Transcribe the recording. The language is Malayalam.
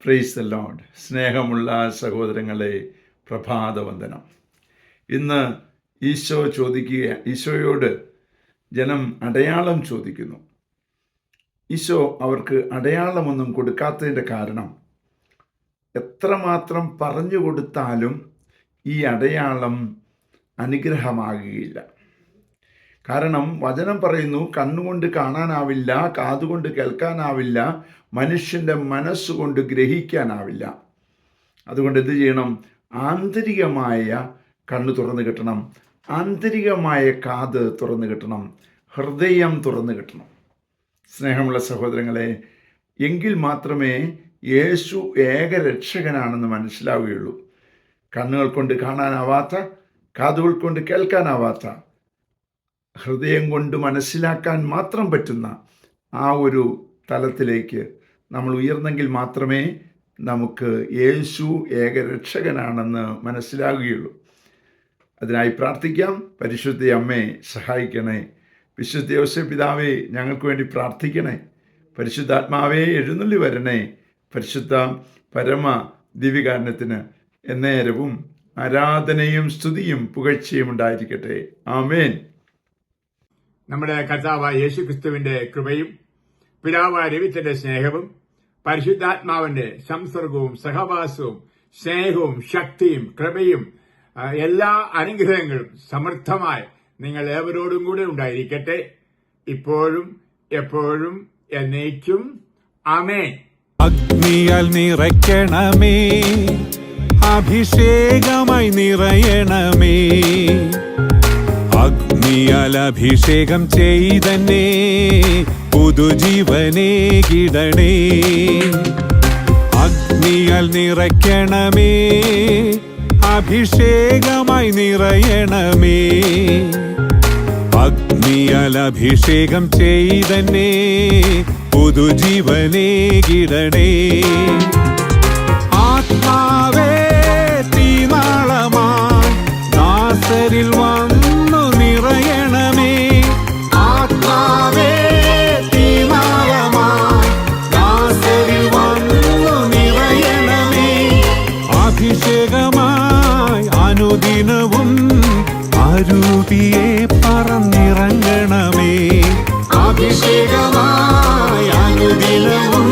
Praise the Lord. സ്നേഹമുള്ള സഹോദരങ്ങളെ, പ്രഭാതവന്ദനം. ഇന്ന് ഈശോയോട് ജനം അടയാളം ചോദിക്കുന്നു. ഈശോ അവർക്ക് അടയാളമൊന്നും കൊടുക്കാത്തതിൻ്റെ കാരണം, എത്രമാത്രം പറഞ്ഞു കൊടുത്താലും ഈ അടയാളം അനുഗ്രഹമാകുകയില്ല. കാരണം വചനം പറയുന്നു, കണ്ണുകൊണ്ട് കാണാനാവില്ല, കാതുകൊണ്ട് കേൾക്കാനാവില്ല, മനുഷ്യൻ്റെ മനസ്സുകൊണ്ട് ഗ്രഹിക്കാനാവില്ല. അതുകൊണ്ട് എന്ത് ചെയ്യണം? ആന്തരികമായ കണ്ണ് തുറന്നു കിട്ടണം, ആന്തരികമായ കാത് തുറന്നു കിട്ടണം, ഹൃദയം തുറന്നു കിട്ടണം. സ്നേഹമുള്ള സഹോദരങ്ങളെ, എങ്കിൽ മാത്രമേ യേശു ഏകരക്ഷകനാണെന്ന് മനസ്സിലാവുകയുള്ളൂ. കണ്ണുകൾ കൊണ്ട് കാണാനാവാത്ത, കാതുകൾ കൊണ്ട് കേൾക്കാനാവാത്ത, ഹൃദയം കൊണ്ട് മനസ്സിലാക്കാൻ മാത്രം പറ്റുന്ന ആ ഒരു തലത്തിലേക്ക് നമ്മൾ ഉയർന്നെങ്കിൽ മാത്രമേ നമുക്ക് യേശു ഏകരക്ഷകനാണെന്ന് മനസ്സിലാകുകയുള്ളൂ. അതിനായി പ്രാർത്ഥിക്കാം. പരിശുദ്ധ അമ്മേ, സഹായിക്കണേ. വിശുദ്ധ യോസേപ്പ് പിതാവേ, ഞങ്ങൾക്ക് വേണ്ടി പ്രാർത്ഥിക്കണേ. പരിശുദ്ധാത്മാവേ, എഴുന്നള്ളി വരണേ. പരിശുദ്ധ പരമ ദിവ്യകാരുണ്യത്തിന് എന്നേരവും ആരാധനയും സ്തുതിയും പുകഴ്ചയും ഉണ്ടായിരിക്കട്ടെ. ആമേൻ. നമ്മുടെ കർത്താവായ യേശുക്രിസ്തുവിന്റെ കൃപയും പിതാവായ ദൈവത്തിന്റെ സ്നേഹവും പരിശുദ്ധാത്മാവിന്റെ സംസർഗവും സഹവാസവും സ്നേഹവും ശക്തിയും കൃപയും എല്ലാ അനുഗ്രഹങ്ങളും സമൃദ്ധമായി നിങ്ങൾ ഏവരോടും കൂടെ ഉണ്ടായിരിക്കട്ടെ, ഇപ്പോഴും എപ്പോഴും എന്നേക്കും. ആമേൻ. അഗ്നിയാൽ നിറയ്ക്കണമേ, അഭിഷേകമായി നിറയണമേ. അഗ്നിയാൽ അഭിഷേകം ചെയ്തന്നെ പുതുജീവനേ കിടണേ. അഗ്നിയാൽ നിറയ്ക്കണമേ, അഭിഷേകമായി നിറയണമേ. അഗ്നിയാൽ അഭിഷേകം ചെയ്തന്നെ പുതുജീവനേ കിടണേ. ആത്മാവേ തീനാളമായി ദാസരിൽ വന്നു നിറയണമേ. ആത്മാവേ തീനാളമായി ദാസരിൽ വന്നു നിറയണമേ. അഭിഷേകമായി അനുദിനവും അരൂപിയെ പറന്നിറങ്ങണമേ. അഭിഷേകമായി അനുദിനവും